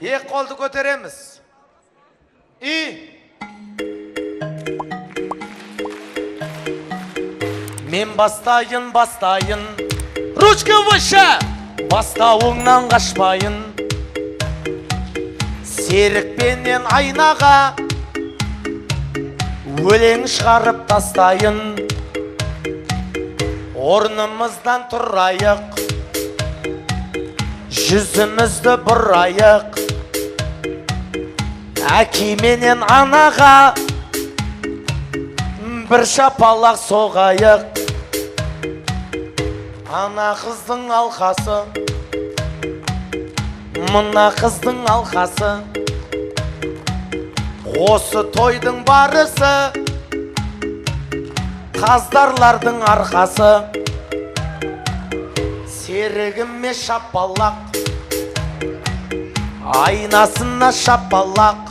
Екі қолды көтереміз. Мен бастайын. Ручка выше! Бастауыңнан қашпайын. Серікпенен айнаға өлең шығарып тастайын. Орнымыздан тұрайық, жүзімізді бұрайық. Әке менен анаға бір шапалақ соғайық. Ана қыздың алқасы, мына қыздың алқасы. Осы тойдың барысы, таздарлардың арқасы. Серігіме шапалақ, айнасына шапалақ.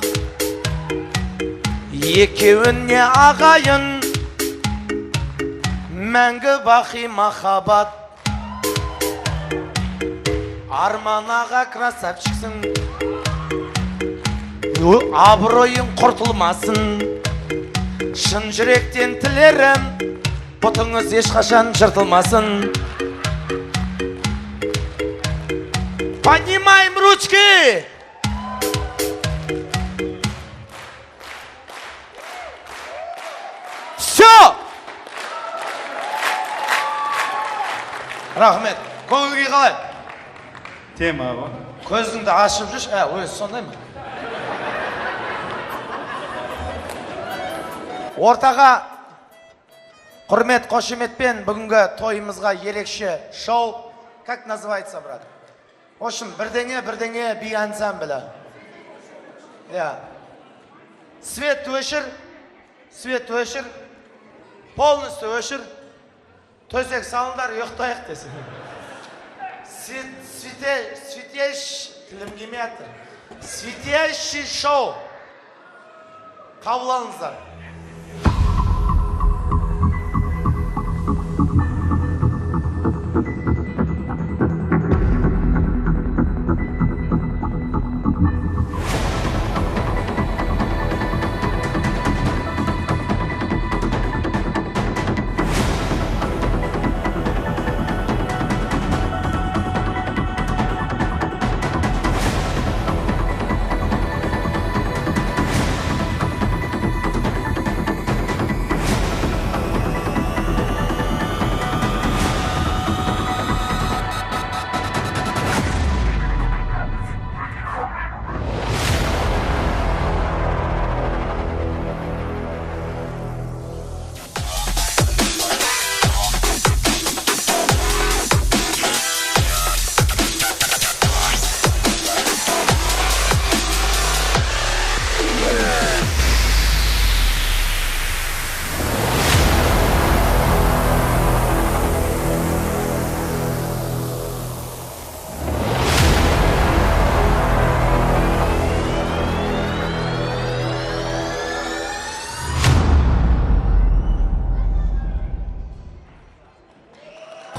Екеуіне ағайын, мәңгі бақи махаббат. Арман аға красавчиксің, абыройың құртылмасын. Шын жүректен тілерім, бұтыңыз ешқашан жыртылмасын. Поднимаем ручки! Все! Рахмет. Көңілге қалай? Тема ғой. Көзіңді ашып жүрш. Өзі сондай ма? Ортаға құрмет қошеметпен бүгінгі тойымызға ерекше шоу. Как называется, брат? В общем, бірдеңе би ансамбля. Свет өшір, полностью өшір. Төсек салындар, ұйықтайық десін. Светящий шоу. Қабыл алыңыздар.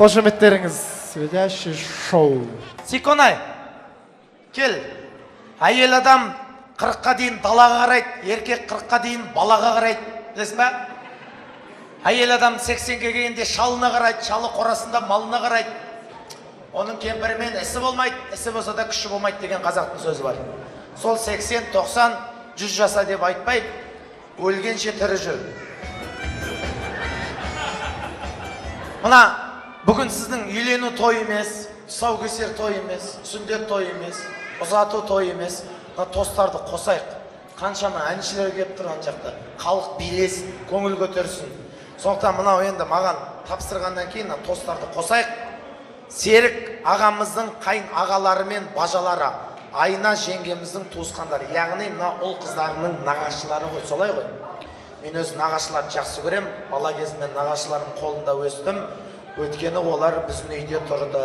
Қошеметтеріңіз, светящий шоу. Сиконай, кел. Әйел адам 40-қа дейін далаға қарайды, еркек 40-қа дейін балаға қарайды. Білесің бе? Әйел адам 80-ге келгенде шалына қарайды, шалы қорасында малына қарайды. Оның кемпірімен ісі болмайды, ісі болса да күші болмайды деген қазақтың сөзі бар. Сол 80, 90, 100 жаса деп айтпай, өлгенше тірі жүр. Мына бүгін сіздің үйлену той емес, тұсаукесер той емес, сүндет той емес, ұзату той емес. Тостарды қосайық. Қаншама әншілер келіп тұр ана жақта. Халық билесін, көңіл көтерсін. Сондықтан мынау енді маған тапсырғаннан кейін тостарды қосайық. Серік ағамыздың қайын ағалары мен бажалары, Айна жеңгеміздің туысқандары, яғни мына ұл қыздарының нағашылары ғой, солай ғой. Мен өз нағашыларды жақсы көрем. Бала кезімнен нағашыларым қолында өстім. Өткені олар біздің үйде тұрды.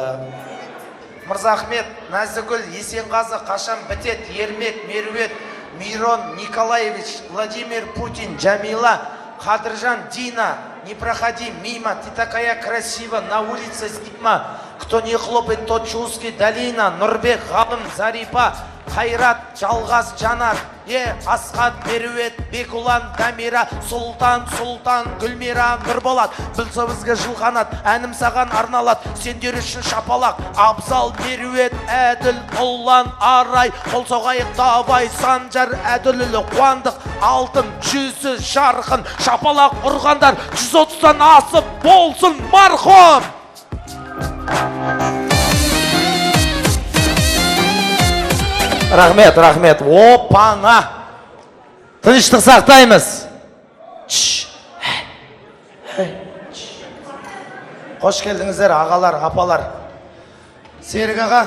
Мырзахмет, Нәзігүл, Есенғазы, қашан бітет, Ермек, Мерует, Мирон, Николаевич, Владимир Путин, Джамила, Қадыржан, Дина, не проходи мимо, ты такая красива, на улице снимай. Кто не хлопает, тот Чуский, Далина, Нұрбек, Ғалым, Зарипа, Қайрат, Жалғас, Жанар, Асхат, Мерует, Бекулан, Дамира, Сұлтан, Гүлмира, Нұрболат, білсе бізге жылғанат, әнім саған арналат, сендер үшін шапалақ, Абзал, Мерует, Әділ, Ұллан, Арай, қол соғайық, Давай, Санжар, Әділілі, Қуандық, Алтын, Жүзі, Жарқын, шапалақ ұрғандар 130-тан асып болсын марқұм! Рахмет. Опаңа! Тыныштық сақтаймыз. Қош келдіңіздер, ағалар, апалар. Серік аға,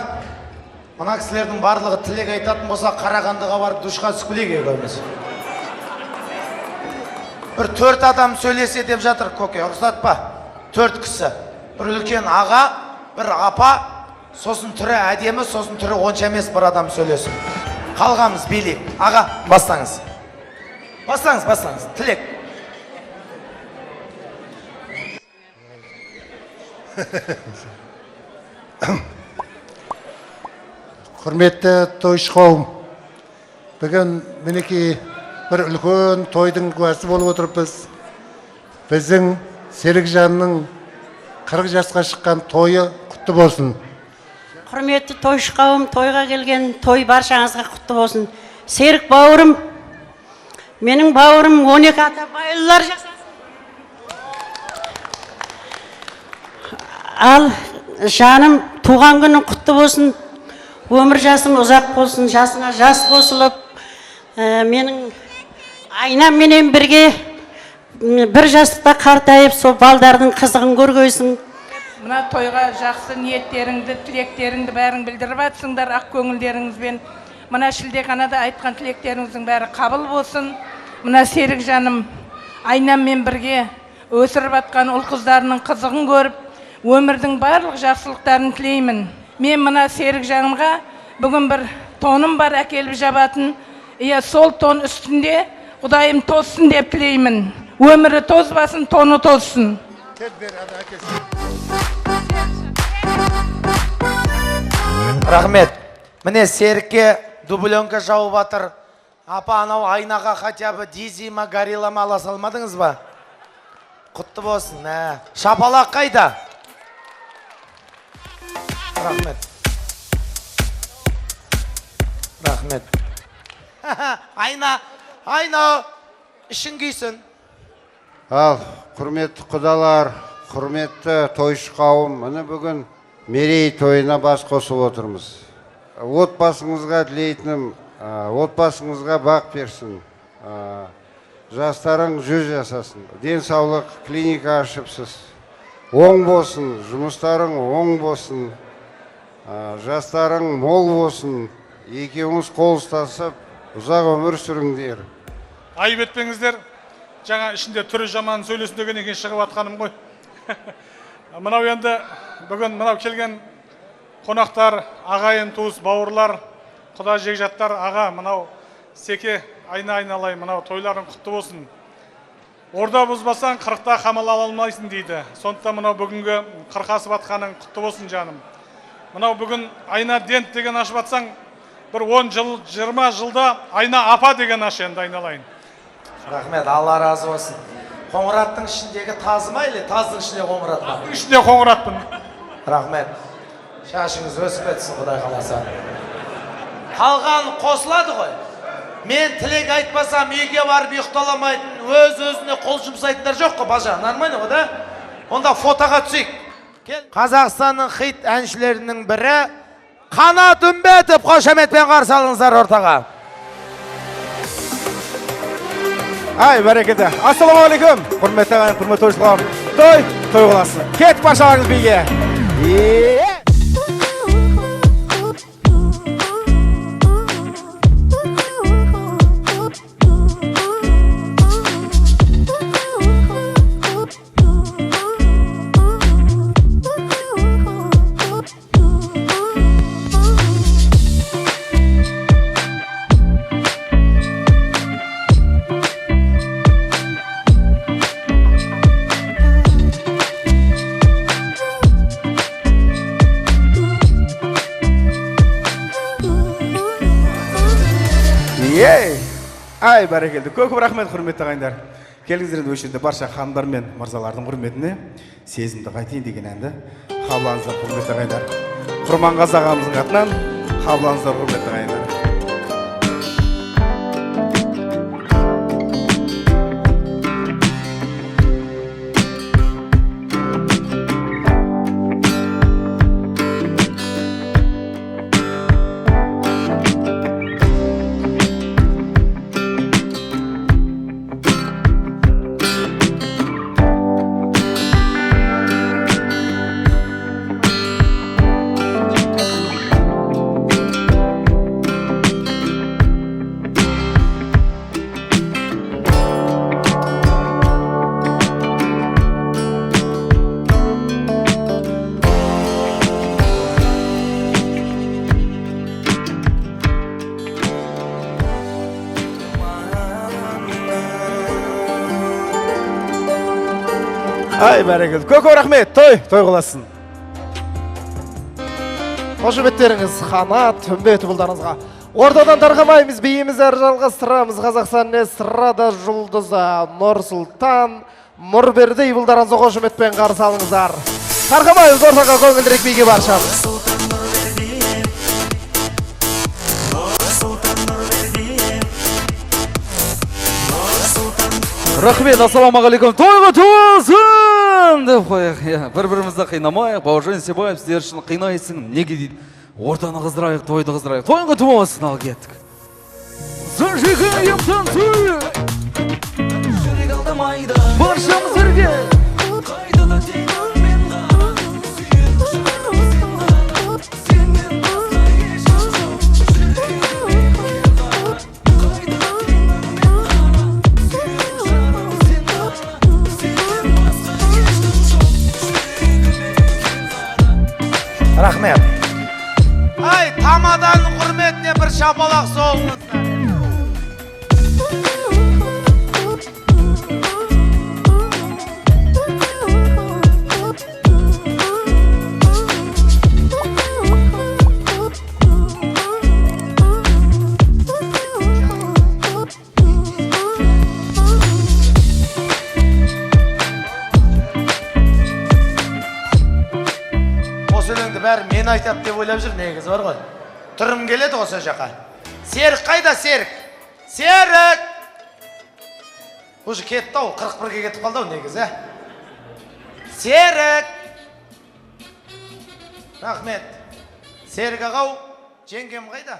мына кісілердің барлығы тілек айтатын болса, Қарағандыға барып душқа түспілек екеуміз. Бір 4 адам сөйлесе деп жатыр, көке, ұқсатпа. 4 кісі. Бір үлкен аға, бір апа, сосын түрі әдемі, сосын түрі онша емес бір адам сөйлесін. Қалғамыз билейік. Аға, бастаңыз. Бастаңыз. Тілек. Құрметті тойшы қауым, бүгін мінекей бір үлкен тойдың куәсі болып отырмыз. Біздің Серікжанның 40 жасқа шыққан тойы құтты болсын. Құрметті тойшы қауым, тойға келген той баршаңызға құтты болсын. Серік бауырым, менің бауырым 12 ата байлар жасасын. Ал жаным, туған күнің құтты болсын. Өмір жасың ұзақ болсын, жасыңа жас қосылып, менің айнаменен бірге бір жастықта қартайып, сол балдардың қызығын көргейсің. Мына тойға жақсы ниеттеріңді, тілектеріңді бәрін білдіріп атсыңдар ақ көңілдеріңізбен. Мына шілдеханада айтқан тілектеріңіздің бәрі қабыл болсын. Мына Серік жаным айнаммен бірге өсіріп атқан ұл қыздарының қызығын көріп, өмірдің барлық жақсылықтарын тілеймін. Мен мына Серік жанымға бүгін бір тоным бар әкеліп жабатын. Сол тон үстінде Құдайым тозсын деп тілеймін. Өмірі тозбасын, тоны тозсын. Рахмет. Міне Серікке дубленка жауып атыр. Апа, анау айнаға хотя бы дизима, гориллама ала салмадыңыз ба? Құтты болсын. Шапалақ қайда? Рахмет. Айна, ішін күйсін. Ал, құрметті құдалар, құрметті тойшы қауым, мұны бүгін мерей тойына бас қосып отырмыз. Отбасыңызға тілейтінім, отбасыңызға бақ берсін, жастарың 100 жасасын, денсаулық клиника ашыпсыз, оң болсын, жұмыстарың оң болсын, жастарың мол болсын, екеуіңіз қол ұстасып, ұзақ өмір сүріңдер. Айып етпеңіздер, жаңа ішінде түрі жаман сөйлесін деген екен шығып атқаным ғой. Мынау енді бүгін мынау келген қонақтар, ағайын туыс, бауырлар, құда жекжаттар, аға, мынау Секе айналай, мынау тойларың құтты болсын. Орда бұзбасаң 40-та қамал ала алмайсың дейді. Сондықтан мынау бүгінгі қырқасы батқаның құтты болсын жаным. Мынау бүгін Айна Дент деген ашып атсаң, бір 10 жыл, 20 жылда Айна апа деген аш енді айналайын. Рахмет, Алла разы болсын. Қоңыраттың ішіндегі тазы ма, или таздың ішінде қоңырат ма? Ішінде қоңыратпын. Рахмет. Шашыңыз өсіп кетсін, Құдай қаласа. Қалған қосылады ғой. Мен тілек айтпасам, үйге барып ұйықталамайтын, өз-өзіне қол жұмсайтындар жоқ қой, бажа. Нормально ғой, да? Онда фотоға түсейік. Қазақстанның хит әншілерінің бірі Қанат Үмбетов, қошаметпен қарсы алыңыздар ортаға. Ай, бәрекелді. Ассалаумағалейкум. Құрметті ағайын, құрметті тойшы қауым. Той боласын. Кет башаларыңыз биге. Ай, бәрекелді. Көп рахмет, құрметті ағайындар. Келіңіздер өшінде барша ханымдар мен мырзалардың құрметіне сезімді қайтейін деген әнді қабылдаңыздар, құрметті ағайындар. Құрманғазы ағамыздың атынан қабылдаңыздар, құрметті ағайындар. Ай, бәрекелді. Көп рахмет. Той қыласын. Қошеметтеріңіз қанат, үмбет бұлдарыңызға. Ортадан тарқамаймыз, биіміз әр жалғастырамыз. Қазақстан эстрада жұлдызы Нұрсұлтан Нұрбердей бұлдарыңызға қошеметпен қарсы алыңыздар. Тарқамаймыз, ортаға көңілдірек биге баршамыз. Рахмет, ассалаумағалейкум. Тойға туылсын деп қояйық. Бір-бірімізді қинамайық. Бауыржан Себаев, сіздер үшін қинайсың. Неге дейді? Ортаны қыздырайық, тойды қыздырайық. Тойға туылсын, ал кеттік. Зажигай, танцуй! Жүрек алдамайды. Баршамыз бірге. Қайдада теңім мен ғана. Сенмен басқа ешкім Рахмет. Ай, тамаданың құрметіне бір шапалақ соғыңыздар. Бәрі мен айтап деп ойлап жүр, негізі бар ғой. Тұрым келеді осы жаққа. Серік қайда, Серік? Серік! Уже кетті ау, 41-ге кетіп қалды ау, негізі. Серік! Рахмет. Серік ағау, жеңгем қайда?